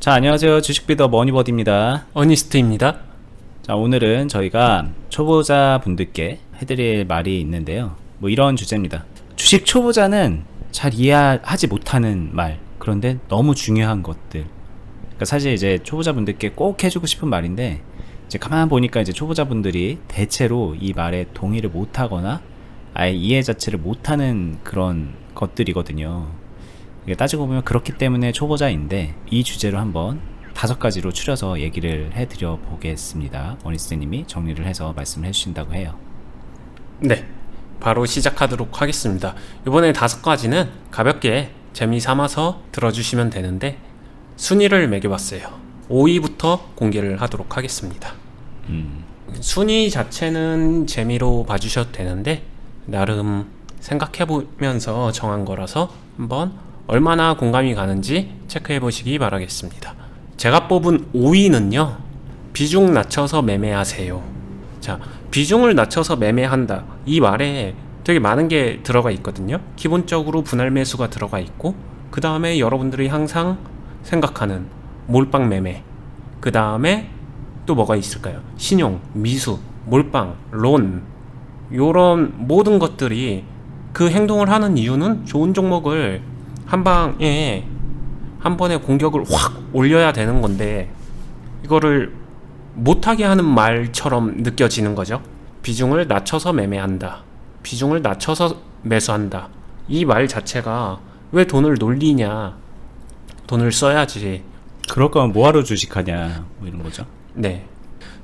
자, 안녕하세요. 주식비더 머니버디입니다. 어니스트입니다. 자, 오늘은 저희가 초보자분들께 해드릴 말이 있는데요. 뭐 이런 주제입니다. 주식 초보자는 잘 이해하지 못하는 말, 그런데 너무 중요한 것들. 그러니까 사실 이제 초보자분들께 꼭 해주고 싶은 말인데, 이제 가만 보니까 이제 초보자분들이 대체로 이 말에 동의를 못하거나 아예 이해 자체를 못하는 그런 것들이거든요. 이게 따지고 보면 그렇기 때문에 초보자인데, 이 주제로 한번 5가지로 추려서 얘기를 해드려 보겠습니다. 어니스트님이 정리를 해서 말씀을 해주신다고 해요. 네, 바로 시작하도록 하겠습니다. 이번에 5가지는 가볍게 재미삼아서 들어주시면 되는데 순위를 매겨봤어요. 5위부터 공개를 하도록 하겠습니다. 순위 자체는 재미로 봐주셔도 되는데 나름 생각해보면서 정한 거라서 한번 얼마나 공감이 가는지 체크해 보시기 바라겠습니다. 제가 뽑은 5위는요, 비중 낮춰서 매매하세요. 자, 비중을 낮춰서 매매한다, 이 말에 되게 많은 게 들어가 있거든요. 기본적으로 분할 매수가 들어가 있고, 그 다음에 여러분들이 항상 생각하는 몰빵 매매, 그 다음에 또 뭐가 있을까요? 신용, 미수, 몰빵, 론, 요런 모든 것들이 그 행동을 하는 이유는 좋은 종목을 한 방에 한 번에 공격을 확 올려야 되는 건데, 이거를 못하게 하는 말처럼 느껴지는 거죠. 비중을 낮춰서 매매한다, 비중을 낮춰서 매수한다, 이 말 자체가 왜 돈을 놀리냐, 돈을 써야지, 그럴 거면 뭐하러 주식하냐, 뭐 이런 거죠. 네,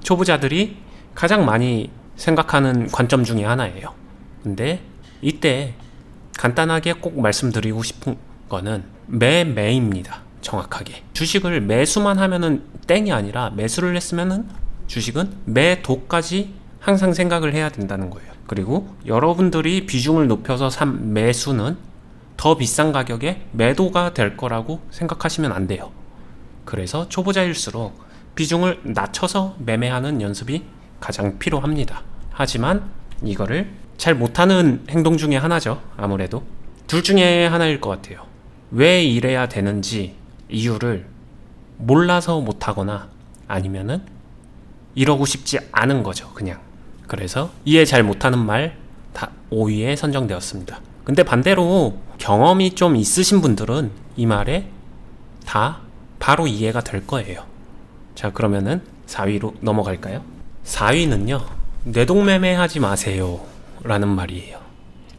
초보자들이 가장 많이 생각하는 관점 중에 하나예요. 근데 이때 간단하게 꼭 말씀드리고 싶은 거는 매매입니다. 정확하게 주식을 매수만 하면은 땡이 아니라, 매수를 했으면은 주식은 매도까지 항상 생각을 해야 된다는 거예요. 그리고 여러분들이 비중을 높여서 산 매수는 더 비싼 가격에 매도가 될 거라고 생각하시면 안 돼요. 그래서 초보자일수록 비중을 낮춰서 매매하는 연습이 가장 필요합니다. 하지만 이거를 잘 못하는 행동 중에 하나죠. 아무래도 둘 중에 하나일 것 같아요. 왜 이래야 되는지 이유를 몰라서 못하거나, 아니면은 이러고 싶지 않은 거죠, 그냥. 그래서 이해 잘 못하는 말 다 5위에 선정되었습니다. 근데 반대로 경험이 좀 있으신 분들은 이 말에 다 바로 이해가 될 거예요. 자, 그러면은 4위로 넘어갈까요? 4위는요, 뇌동매매 하지 마세요 라는 말이에요.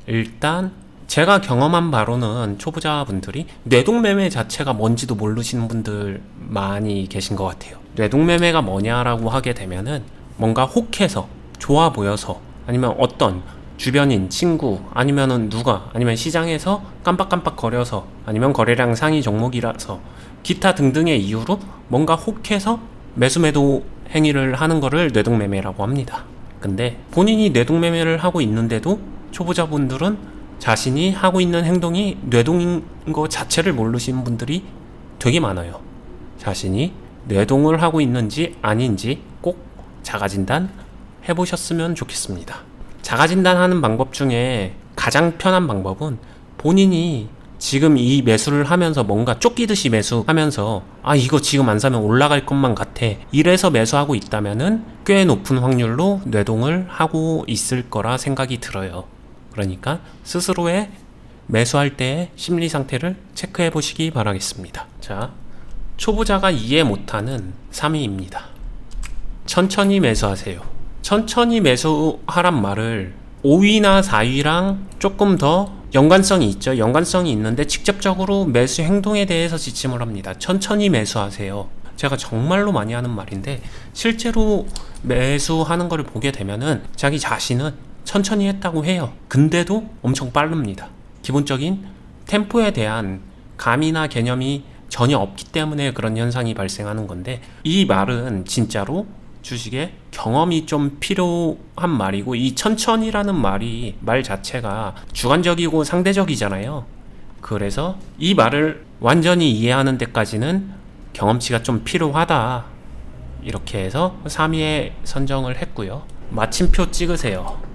일단 제가 경험한 바로는 초보자분들이 뇌동매매 자체가 뭔지도 모르시는 분들 많이 계신 것 같아요. 뇌동매매가 뭐냐라고 하게 되면은 뭔가 혹해서, 좋아 보여서, 아니면 어떤 주변인, 친구, 아니면은 누가, 아니면 시장에서 깜빡깜빡 거려서, 아니면 거래량 상위 종목이라서, 기타 등등의 이유로 뭔가 혹해서 매수매도 행위를 하는 거를 뇌동매매라고 합니다. 근데 본인이 뇌동매매를 하고 있는데도 초보자분들은 자신이 하고 있는 행동이 뇌동인 거 자체를 모르시는 분들이 되게 많아요. 자신이 뇌동을 하고 있는지 아닌지 꼭 자가진단 해보셨으면 좋겠습니다. 자가진단하는 방법 중에 가장 편한 방법은 본인이 지금 이 매수를 하면서 뭔가 쫓기듯이 매수하면서, 아, 이거 지금 안 사면 올라갈 것만 같아, 이래서 매수하고 있다면은 꽤 높은 확률로 뇌동을 하고 있을 거라 생각이 들어요. 그러니까 스스로의 매수할 때의 심리 상태를 체크해 보시기 바라겠습니다. 자, 초보자가 이해 못하는 3위입니다. 천천히 매수하세요. 천천히 매수하란 말을 5위나 4위랑 조금 더 연관성이 있죠. 연관성이 있는데 직접적으로 매수 행동에 대해서 지침을 합니다. 천천히 매수하세요. 제가 정말로 많이 하는 말인데, 실제로 매수하는 걸 보게 되면은 자기 자신은 천천히 했다고 해요. 근데도 엄청 빠릅니다. 기본적인 템포에 대한 감이나 개념이 전혀 없기 때문에 그런 현상이 발생하는 건데, 이 말은 진짜로 주식에 경험이 좀 필요한 말이고, 이 천천히라는 말 자체가 주관적이고 상대적이잖아요. 그래서 이 말을 완전히 이해하는 데까지는 경험치가 좀 필요하다, 이렇게 해서 3위에 선정을 했고요. 마침표 찍으세요.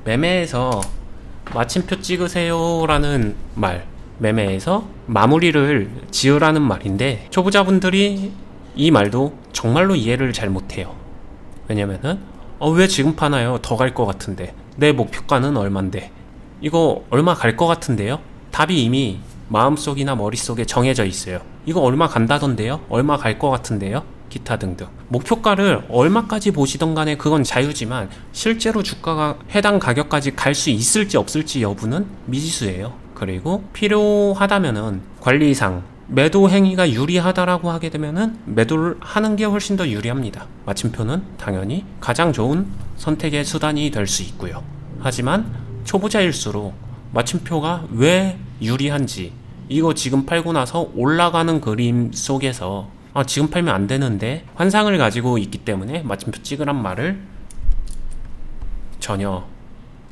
매매에서 마침표 찍으세요 라는 말, 매매에서 마무리를 지으라는 말인데 초보자분들이 이 말도 정말로 이해를 잘 못해요. 왜냐면은 왜 지금 파나요? 더 갈 것 같은데 내 목표가는 얼만데 이거 얼마 갈 것 같은데요? 답이 이미 마음속이나 머릿속에 정해져 있어요. 이거 얼마 간다던데요? 얼마 갈 것 같은데요? 기타 등등. 목표가를 얼마까지 보시던 간에 그건 자유지만 실제로 주가가 해당 가격까지 갈 수 있을지 없을지 여부는 미지수예요. 그리고 필요하다면은 관리상 매도 행위가 유리하다라고 하게 되면은 매도를 하는 게 훨씬 더 유리합니다. 마침표는 당연히 가장 좋은 선택의 수단이 될 수 있고요. 하지만 초보자일수록 마침표가 왜 유리한지 이거 지금 팔고 나서 올라가는 그림 속에서 지금 팔면 안 되는데 환상을 가지고 있기 때문에 마침표 찍으란 말을 전혀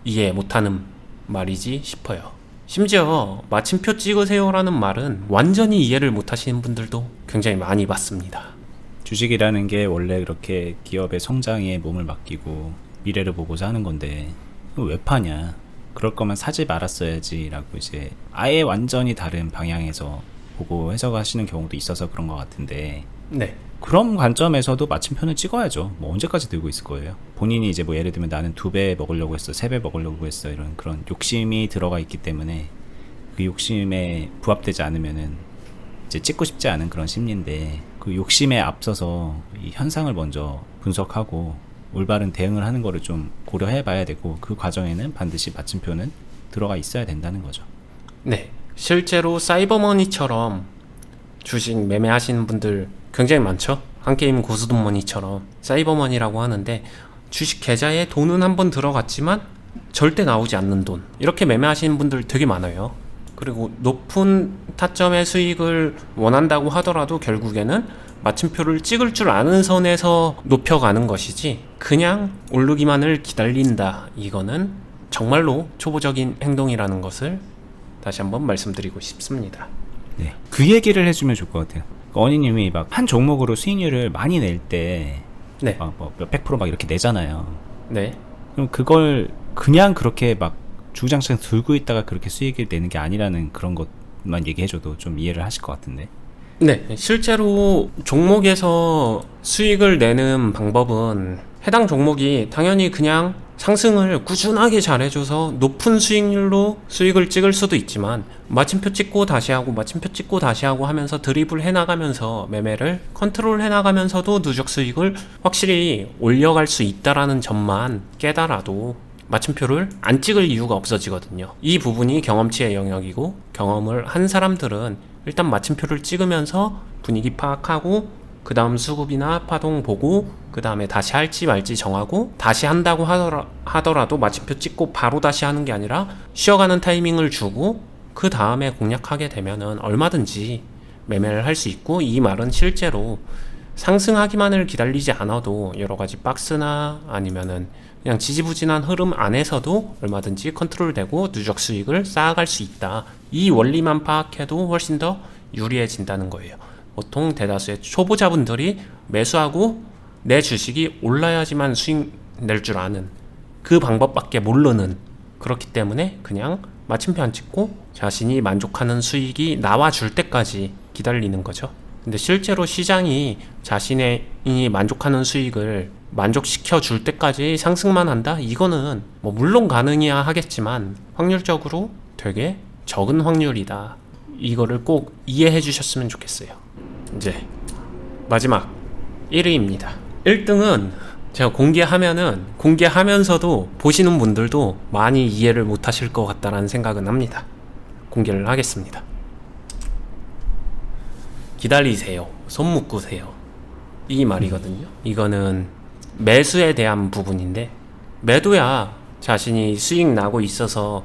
이해 못하는 말이지 싶어요. 심지어 마침표 찍으세요라는 말은 완전히 이해를 못하시는 분들도 굉장히 많이 봤습니다. 주식이라는 게 원래 그렇게 기업의 성장에 몸을 맡기고 미래를 보고자 하는 건데 왜 파냐? 그럴 거면 사지 말았어야지 라고 이제 아예 완전히 다른 방향에서 보고 해석하시는 경우도 있어서 그런 것 같은데 네. 그런 관점에서도 마침표는 찍어야죠. 뭐 언제까지 들고 있을 거예요. 본인이 이제 뭐 예를 들면 나는 2배 먹으려고 했어, 3배 먹으려고 했어, 이런 그런 욕심이 들어가 있기 때문에 그 욕심에 부합되지 않으면은 이제 찍고 싶지 않은 그런 심리인데 그 욕심에 앞서서 이 현상을 먼저 분석하고 올바른 대응을 하는 거를 좀 고려해 봐야 되고 그 과정에는 반드시 마침표는 들어가 있어야 된다는 거죠. 네. 실제로 사이버머니처럼 주식 매매하시는 분들 굉장히 많죠. 한게임 고수돈머니처럼 사이버머니라고 하는데 주식 계좌에 돈은 한번 들어갔지만 절대 나오지 않는 돈, 이렇게 매매하시는 분들 되게 많아요. 그리고 높은 타점의 수익을 원한다고 하더라도 결국에는 마침표를 찍을 줄 아는 선에서 높여가는 것이지 그냥 오르기만을 기다린다, 이거는 정말로 초보적인 행동이라는 것을 다시 한번 말씀드리고 싶습니다. 네. 그 얘기를 해주면 좋을 것 같아요. 어니님이 막 한 종목으로 수익률을 많이 낼 때 네. 뭐 몇백 프로 막 이렇게 내잖아요. 네. 그럼 그걸 그냥 그렇게 막 주구장창 들고 있다가 그렇게 수익을 내는 게 아니라는 그런 것만 얘기해줘도 좀 이해를 하실 것 같은데. 네, 실제로 종목에서 수익을 내는 방법은 해당 종목이 당연히 그냥 상승을 꾸준하게 잘해줘서 높은 수익률로 수익을 찍을 수도 있지만 마침표 찍고 다시 하고 마침표 찍고 다시 하고 하면서 드리블 해나가면서 매매를 컨트롤 해나가면서도 누적 수익을 확실히 올려갈 수 있다라는 점만 깨달아도 마침표를 안 찍을 이유가 없어지거든요. 이 부분이 경험치의 영역이고 경험을 한 사람들은 일단 마침표를 찍으면서 분위기 파악하고 그 다음 수급이나 파동 보고 그 다음에 다시 할지 말지 정하고 다시 한다고 하더라도 마침표 찍고 바로 다시 하는 게 아니라 쉬어가는 타이밍을 주고 그 다음에 공략하게 되면은 얼마든지 매매를 할 수 있고, 이 말은 실제로 상승하기만을 기다리지 않아도 여러가지 박스나 아니면은 그냥 지지부진한 흐름 안에서도 얼마든지 컨트롤되고 누적 수익을 쌓아갈 수 있다, 이 원리만 파악해도 훨씬 더 유리해진다는 거예요. 보통 대다수의 초보자분들이 매수하고 내 주식이 올라야지만 수익 낼 줄 아는 그 방법밖에 모르는, 그렇기 때문에 그냥 마침표 안 찍고 자신이 만족하는 수익이 나와줄 때까지 기다리는 거죠. 근데 실제로 시장이 자신이 만족하는 수익을 만족시켜 줄 때까지 상승만 한다? 이거는 뭐 물론 가능해야 하겠지만 확률적으로 되게 적은 확률이다. 이거를 꼭 이해해 주셨으면 좋겠어요. 이제 마지막 1위입니다. 1등은 제가 공개하면서도 보시는 분들도 많이 이해를 못 하실 것 같다라는 생각은 합니다. 공개를 하겠습니다. 기다리세요. 손 묶으세요. 이 말이거든요. 이거는 매수에 대한 부분인데, 매도야 자신이 수익 나고 있어서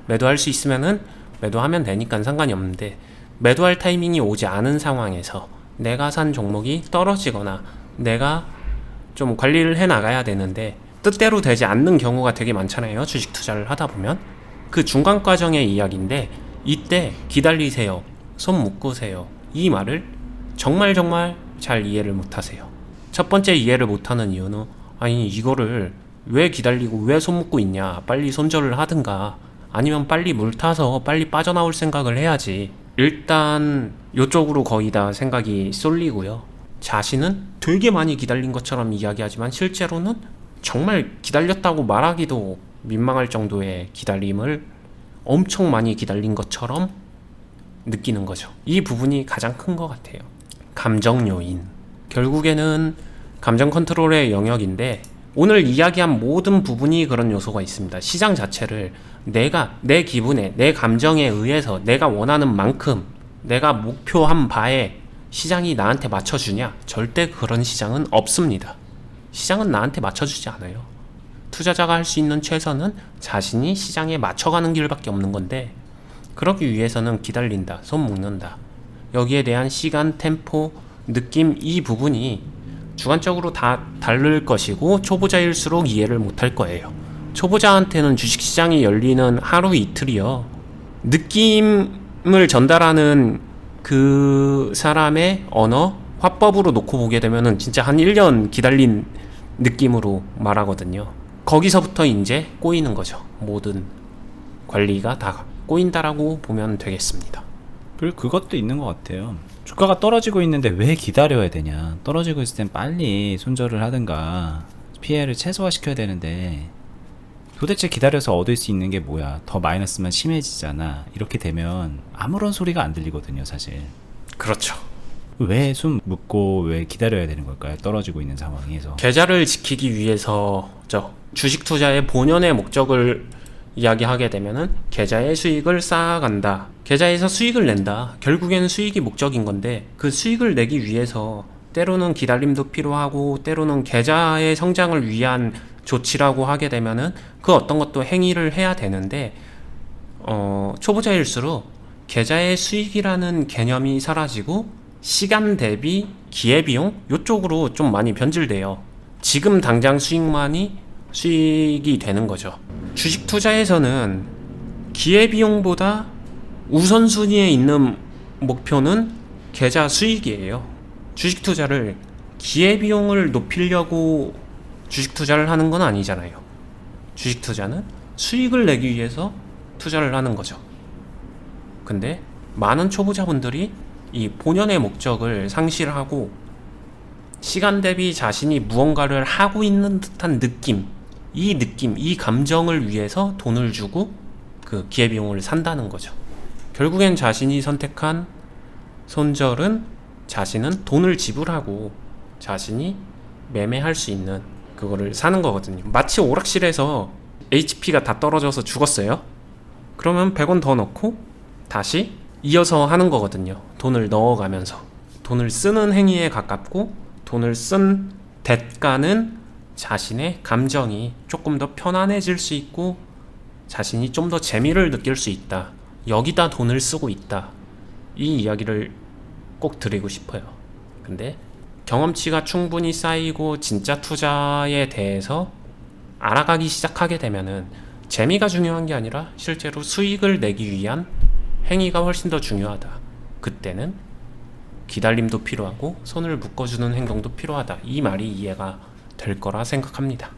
매도할 수 있으면은 매도하면 되니까 상관이 없는데, 매도할 타이밍이 오지 않은 상황에서 내가 산 종목이 떨어지거나 내가 좀 관리를 해 나가야 되는데 뜻대로 되지 않는 경우가 되게 많잖아요. 주식 투자를 하다 보면. 그 중간 과정의 이야기인데, 이때 기다리세요, 손 묶으세요, 이 말을 정말 잘 이해를 못하세요. 첫 번째 이해를 못하는 이유는, 아니 이거를 왜 기다리고 왜 손 묶고 있냐, 빨리 손절을 하든가 아니면 빨리 물 타서 빨리 빠져나올 생각을 해야지. 일단 요쪽으로 거의 다 생각이 쏠리고요. 자신은 되게 많이 기다린 것처럼 이야기하지만 실제로는 정말 기다렸다고 말하기도 민망할 정도의 기다림을 엄청 많이 기다린 것처럼 느끼는 거죠. 이 부분이 가장 큰 것 같아요. 감정 요인. 결국에는 감정 컨트롤의 영역인데 오늘 이야기한 모든 부분이 그런 요소가 있습니다. 시장 자체를 내가 내 기분에 내 감정에 의해서 내가 원하는 만큼 내가 목표한 바에 시장이 나한테 맞춰주냐? 절대 그런 시장은 없습니다. 시장은 나한테 맞춰주지 않아요. 투자자가 할 수 있는 최선은 자신이 시장에 맞춰가는 길밖에 없는 건데 그러기 위해서는 기다린다, 손 묶는다. 여기에 대한 시간, 템포, 느낌 이 부분이 주관적으로 다 다를 것이고 초보자일수록 이해를 못할 거예요. 초보자한테는 주식시장이 열리는 하루 이틀이요. 느낌을 전달하는 그 사람의 언어, 화법으로 놓고 보게 되면은 진짜 한 1년 기다린 느낌으로 말하거든요. 거기서부터 이제 꼬이는 거죠. 모든 관리가 다 꼬인다라고 보면 되겠습니다. 그리고 그것도 있는 것 같아요. 주가가 떨어지고 있는데 왜 기다려야 되냐. 떨어지고 있을 땐 빨리 손절을 하든가 피해를 최소화시켜야 되는데 도대체 기다려서 얻을 수 있는 게 뭐야. 더 마이너스만 심해지잖아. 이렇게 되면 아무런 소리가 안 들리거든요, 사실. 그렇죠. 왜 숨 묶고 왜 기다려야 되는 걸까요? 떨어지고 있는 상황에서. 계좌를 지키기 위해서죠. 주식 투자의 본연의 목적을 이야기하게 되면은 계좌의 수익을 쌓아간다. 계좌에서 수익을 낸다. 결국에는 수익이 목적인 건데 그 수익을 내기 위해서 때로는 기다림도 필요하고 때로는 계좌의 성장을 위한 조치라고 하게 되면은 그 어떤 것도 행위를 해야 되는데 초보자일수록 계좌의 수익이라는 개념이 사라지고 시간 대비 기회비용 요쪽으로 좀 많이 변질돼요. 지금 당장 수익만이 수익이 되는 거죠. 주식 투자에서는 기회비용보다 우선순위에 있는 목표는 계좌 수익이에요. 주식 투자를 기회비용을 높이려고 주식 투자를 하는 건 아니잖아요. 주식 투자는 수익을 내기 위해서 투자를 하는 거죠. 근데 많은 초보자분들이 이 본연의 목적을 상실하고 시간 대비 자신이 무언가를 하고 있는 듯한 느낌, 이 감정을 위해서 돈을 주고 그 기회비용을 산다는 거죠. 결국엔 자신이 선택한 손절은 자신은 돈을 지불하고 자신이 매매할 수 있는 그거를 사는 거거든요. 마치 오락실에서 HP가 다 떨어져서 죽었어요. 그러면 100원 더 넣고 다시 이어서 하는 거거든요. 돈을 넣어가면서. 돈을 쓰는 행위에 가깝고 돈을 쓴 대가는 자신의 감정이 조금 더 편안해질 수 있고 자신이 좀 더 재미를 느낄 수 있다. 여기다 돈을 쓰고 있다. 이 이야기를 꼭 드리고 싶어요. 근데 경험치가 충분히 쌓이고 진짜 투자에 대해서 알아가기 시작하게 되면은 재미가 중요한 게 아니라 실제로 수익을 내기 위한 행위가 훨씬 더 중요하다. 그때는 기다림도 필요하고 손을 묶어주는 행동도 필요하다. 이 말이 이해가 될 거라 생각합니다.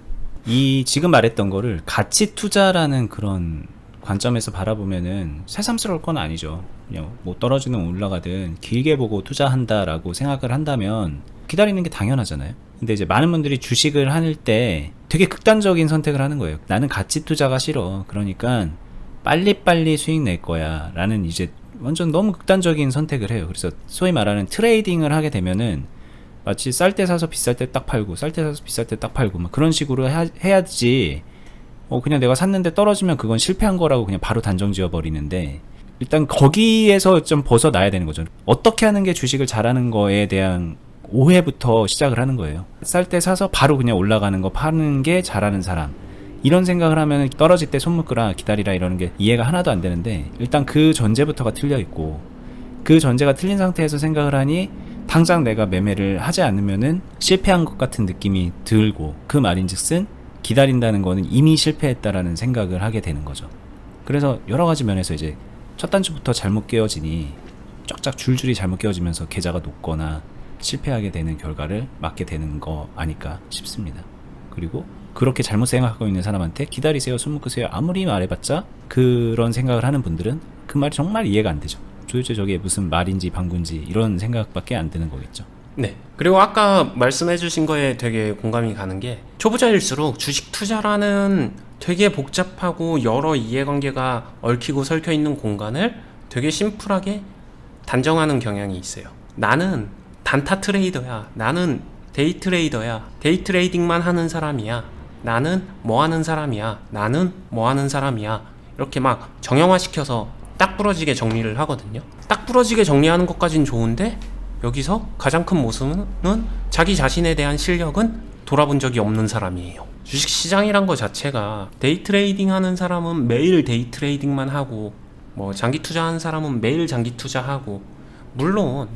이 지금 말했던 거를 가치 투자라는 그런 관점에서 바라보면은 새삼스러울 건 아니죠. 그냥 뭐 떨어지든 올라가든 길게 보고 투자한다라고 생각을 한다면 기다리는 게 당연하잖아요. 근데 이제 많은 분들이 주식을 할 때 되게 극단적인 선택을 하는 거예요. 나는 가치 투자가 싫어. 그러니까 빨리빨리 수익 낼 거야 라는 이제 완전 너무 극단적인 선택을 해요. 그래서 소위 말하는 트레이딩을 하게 되면은 마치 쌀 때 사서 비쌀 때 딱 팔고 쌀 때 사서 비쌀 때 딱 팔고 막 그런 식으로 해야지. 그냥 내가 샀는데 떨어지면 그건 실패한 거라고 그냥 바로 단정 지어 버리는데 일단 거기에서 좀 벗어나야 되는 거죠. 어떻게 하는 게 주식을 잘하는 거에 대한 오해부터 시작을 하는 거예요. 쌀 때 사서 바로 그냥 올라가는 거 파는 게 잘하는 사람, 이런 생각을 하면 떨어질 때 손 묶으라 기다리라 이러는 게 이해가 하나도 안 되는데 일단 그 전제부터가 틀려 있고 그 전제가 틀린 상태에서 생각을 하니 당장 내가 매매를 하지 않으면은 실패한 것 같은 느낌이 들고 그 말인즉슨 기다린다는 거는 이미 실패했다라는 생각을 하게 되는 거죠. 그래서 여러 가지 면에서 이제 첫 단추부터 잘못 깨어지니 쫙쫙 줄줄이 잘못 깨어지면서 계좌가 높거나 실패하게 되는 결과를 맞게 되는 거 아닐까 싶습니다. 그리고 그렇게 잘못 생각하고 있는 사람한테 기다리세요, 숨 묶으세요 아무리 말해봤자 그런 생각을 하는 분들은 그 말이 정말 이해가 안 되죠. 도대체 저게 무슨 말인지 방구인지 이런 생각밖에 안 드는 거겠죠. 네. 그리고 아까 말씀해주신 거에 되게 공감이 가는 게 초보자일수록 주식 투자라는 되게 복잡하고 여러 이해관계가 얽히고 설켜 있는 공간을 되게 심플하게 단정하는 경향이 있어요. 나는 단타 트레이더야. 나는 데이 트레이더야. 데이 트레이딩만 하는 사람이야. 나는 뭐 하는 사람이야. 나는 뭐 하는 사람이야. 이렇게 막 정형화시켜서 딱 부러지게 정리를 하거든요. 딱 부러지게 정리하는 것까진 좋은데 여기서 가장 큰 모습은 자기 자신에 대한 실력은 돌아본 적이 없는 사람이에요. 주식시장이란 거 자체가 데이 트레이딩 하는 사람은 매일 데이 트레이딩만 하고 뭐 장기 투자하는 사람은 매일 장기 투자하고 물론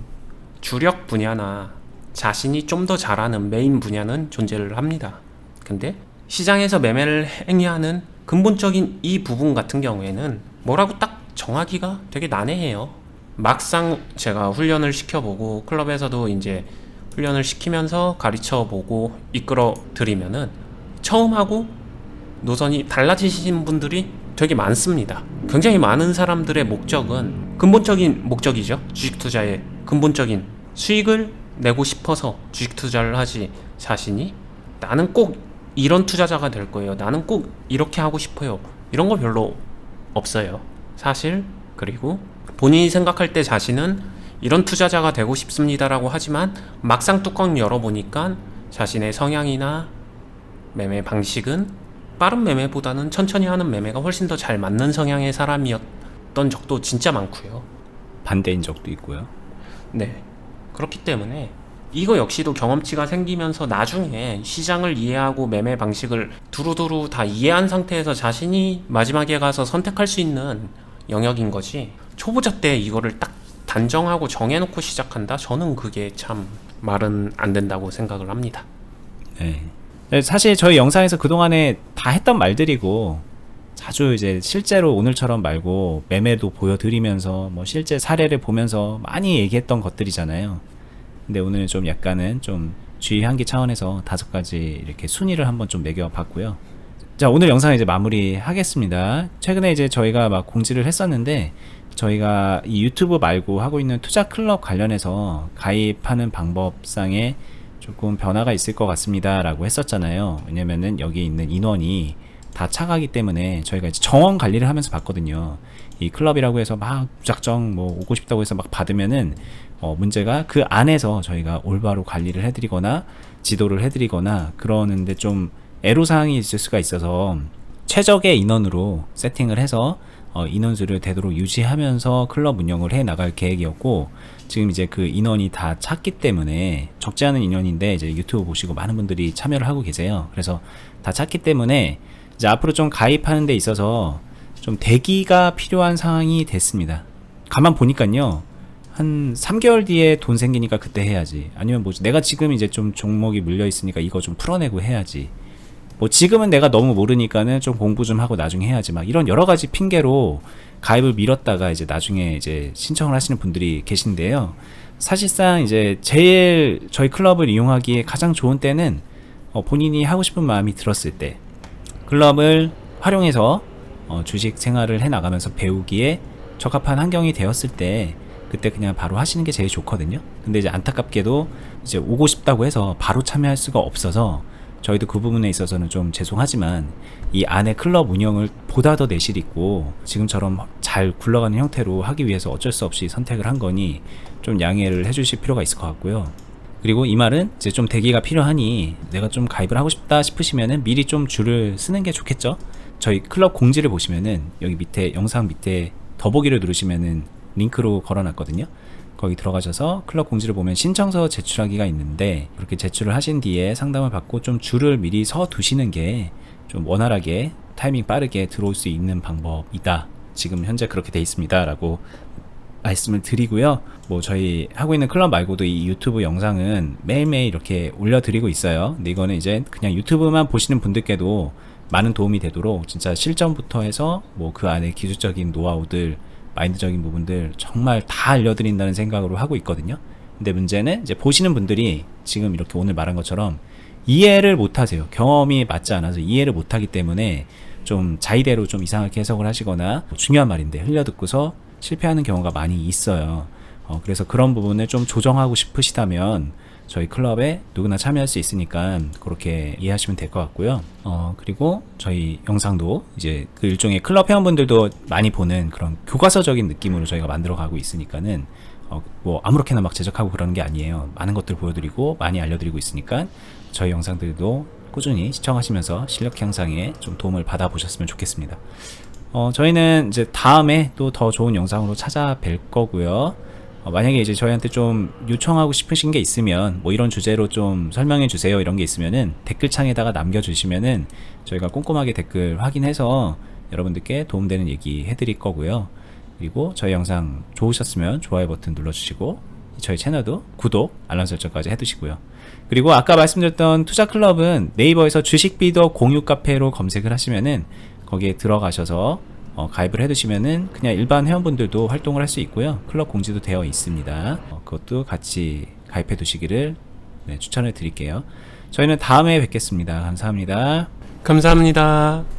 주력 분야나 자신이 좀 더 잘하는 메인 분야는 존재를 합니다. 근데 시장에서 매매를 행위하는 근본적인 이 부분 같은 경우에는 뭐라고 딱 정하기가 되게 난해해요. 막상 제가 훈련을 시켜보고 클럽에서도 이제 훈련을 시키면서 가르쳐보고 이끌어 드리면은 처음 하고 노선이 달라지신 분들이 되게 많습니다. 굉장히 많은 사람들의 목적은 근본적인 목적이죠. 주식 투자의 근본적인 수익을 내고 싶어서 주식 투자를 하지, 자신이 나는 꼭 이런 투자자가 될 거예요, 나는 꼭 이렇게 하고 싶어요, 이런 거 별로 없어요 사실. 그리고 본인이 생각할 때 자신은 이런 투자자가 되고 싶습니다라고 하지만 막상 뚜껑 열어보니까 자신의 성향이나 매매 방식은 빠른 매매보다는 천천히 하는 매매가 훨씬 더 잘 맞는 성향의 사람이었던 적도 진짜 많고요. 반대인 적도 있고요. 네. 그렇기 때문에 이거 역시도 경험치가 생기면서 나중에 시장을 이해하고 매매 방식을 두루두루 다 이해한 상태에서 자신이 마지막에 가서 선택할 수 있는 영역인 거지, 초보자 때 이거를 딱 단정하고 정해놓고 시작한다? 저는 그게 참 말은 안 된다고 생각을 합니다. 네. 사실 저희 영상에서 그동안에 다 했던 말들이고 자주 이제 실제로 오늘처럼 말고 매매도 보여드리면서 뭐 실제 사례를 보면서 많이 얘기했던 것들이잖아요. 근데 오늘은 좀 약간은 좀 주의 환기 차원에서 5가지 이렇게 순위를 한번 좀 매겨봤고요. 자, 오늘 영상 이제 마무리 하겠습니다. 최근에 이제 저희가 막 공지를 했었는데 저희가 이 유튜브 말고 하고 있는 투자 클럽 관련해서 가입하는 방법상에 조금 변화가 있을 것 같습니다 라고 했었잖아요. 왜냐면은 여기 있는 인원이 다 차가기 때문에 저희가 이제 정원 관리를 하면서 봤거든요. 이 클럽이라고 해서 막 무작정 뭐 오고 싶다고 해서 막 받으면은 문제가 그 안에서 저희가 올바로 관리를 해드리거나 지도를 해드리거나 그러는데 좀 애로사항이 있을 수가 있어서 최적의 인원으로 세팅을 해서 인원수를 되도록 유지하면서 클럽 운영을 해 나갈 계획이었고, 지금 이제 그 인원이 다 찼기 때문에, 적지 않은 인원인데 이제 유튜브 보시고 많은 분들이 참여를 하고 계세요. 그래서 다 찼기 때문에 이제 앞으로 좀 가입하는 데 있어서 좀 대기가 필요한 상황이 됐습니다. 가만 보니까요, 한 3개월 뒤에 돈 생기니까 그때 해야지, 아니면 뭐지, 내가 지금 이제 좀 종목이 물려 있으니까 이거 좀 풀어내고 해야지, 뭐 지금은 내가 너무 모르니까는 좀 공부 좀 하고 나중에 해야지, 막 이런 여러 가지 핑계로 가입을 미뤘다가 이제 나중에 이제 신청을 하시는 분들이 계신데요. 사실상 이제 제일 저희 클럽을 이용하기에 가장 좋은 때는 본인이 하고 싶은 마음이 들었을 때, 클럽을 활용해서 주식 생활을 해 나가면서 배우기에 적합한 환경이 되었을 때, 그때 그냥 바로 하시는 게 제일 좋거든요. 근데 이제 안타깝게도 이제 오고 싶다고 해서 바로 참여할 수가 없어서 저희도 그 부분에 있어서는 좀 죄송하지만 이 안에 클럽 운영을 보다 더 내실 있고 지금처럼 잘 굴러가는 형태로 하기 위해서 어쩔 수 없이 선택을 한 거니 좀 양해를 해주실 필요가 있을 것 같고요. 그리고 이 말은 이제 좀 대기가 필요하니 내가 좀 가입을 하고 싶다 싶으시면은 미리 좀 줄을 쓰는 게 좋겠죠. 저희 클럽 공지를 보시면은 여기 밑에 영상 밑에 더보기를 누르시면은 링크로 걸어놨거든요. 거기 들어가셔서 클럽 공지를 보면 신청서 제출하기가 있는데, 그렇게 제출을 하신 뒤에 상담을 받고 좀 줄을 미리 서 두시는 게 좀 원활하게 타이밍 빠르게 들어올 수 있는 방법이다, 지금 현재 그렇게 돼 있습니다 라고 말씀을 드리고요. 뭐 저희 하고 있는 클럽 말고도 이 유튜브 영상은 매일매일 이렇게 올려드리고 있어요. 근데 이거는 이제 그냥 유튜브만 보시는 분들께도 많은 도움이 되도록 진짜 실전부터 해서 뭐 그 안에 기술적인 노하우들, 마인드적인 부분들 정말 다 알려드린다는 생각으로 하고 있거든요. 근데 문제는 이제 보시는 분들이 지금 이렇게 오늘 말한 것처럼 이해를 못하세요. 경험이 맞지 않아서 이해를 못하기 때문에 좀 자의대로 좀 이상하게 해석을 하시거나 중요한 말인데 흘려듣고서 실패하는 경우가 많이 있어요. 그래서 그런 부분을 좀 조정하고 싶으시다면 저희 클럽에 누구나 참여할 수 있으니까 그렇게 이해하시면 될 것 같고요. 그리고 저희 영상도 이제 그 일종의 클럽 회원분들도 많이 보는 그런 교과서적인 느낌으로 저희가 만들어 가고 있으니까는 뭐 아무렇게나 막 제작하고 그러는 게 아니에요. 많은 것들 보여드리고 많이 알려드리고 있으니까 저희 영상들도 꾸준히 시청하시면서 실력 향상에 좀 도움을 받아보셨으면 좋겠습니다. 저희는 이제 다음에 또 더 좋은 영상으로 찾아뵐 거고요. 만약에 이제 저희한테 좀 요청하고 싶으신 게 있으면 뭐 이런 주제로 좀 설명해 주세요 이런 게 있으면은 댓글창에다가 남겨주시면은 저희가 꼼꼼하게 댓글 확인해서 여러분들께 도움되는 얘기 해드릴 거고요. 그리고 저희 영상 좋으셨으면 좋아요 버튼 눌러주시고 저희 채널도 구독, 알람 설정까지 해두시고요. 그리고 아까 말씀드렸던 투자클럽은 네이버에서 주식비더 공유 카페로 검색을 하시면은 거기에 들어가셔서 가입을 해두시면은 그냥 일반 회원분들도 활동을 할 수 있고요. 클럽 공지도 되어 있습니다. 그것도 같이 가입해 두시기를 추천을 드릴게요. 저희는 다음에 뵙겠습니다. 감사합니다. 감사합니다.